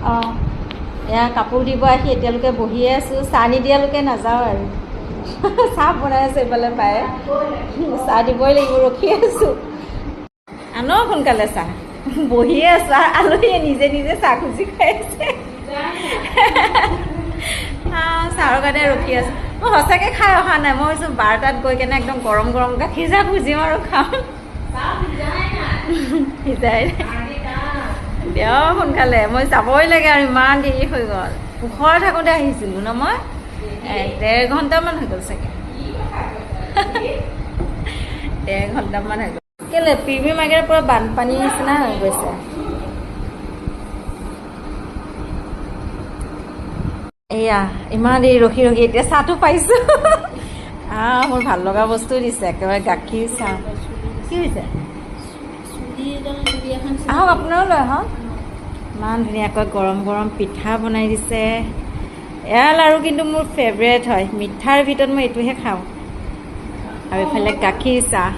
অঁ এয়া কাপোৰ দিব আহি এতিয়ালৈকে বহিয়ে আছোঁ চাহ নিদিয়ালৈকে নাযাওঁ আৰু চাহ বনাই আছে এইফালে পায় চাহ দিবই লাগিব ৰখি আছোঁ আনো সোনকালে চাহ বহিয়ে আছোঁ আলহীয়ে নিজে নিজে চাহ খুজি খাই আছে চাহৰ কাৰণে ৰখি আছোঁ মই সঁচাকৈ খাই অহা নাই মই ভাবিছোঁ 12টাত গৈ কেনে একদম গৰম গৰম গাখীৰ চাহ খুজিম আৰু খাম সিজাই দিয়ক সোনকালে মই যাবই লাগে আৰু ইমান দেৰি হৈ গ'ল পোহৰ থাকোঁতে আহিছিলোঁ ন মই 1.5 ঘণ্টামান হৈ গ'ল চাগে 1.5 ঘণ্টামান হৈ গ'ল কেলে পিবি মাৰ্কেটৰ পৰা বানপানী নিচিনা হৈ গৈছে এয়া ইমান দেৰি ৰখি ৰখি এতিয়া চাহটো পাইছোঁ মোৰ ভাল লগা বস্তু দিছে একেবাৰে গাখীৰ চাহ কি হৈছে আহক আপোনাৰো লৈ আহক ইমান ধুনীয়াকৈ গৰম গৰম পিঠা বনাই দিছে এয়া লাৰু কিন্তু মোৰ ফেভৰেট হয় মিঠাৰ ভিতৰত মই এইটোহে খাওঁ আৰু এইফালে গাখীৰ চাহ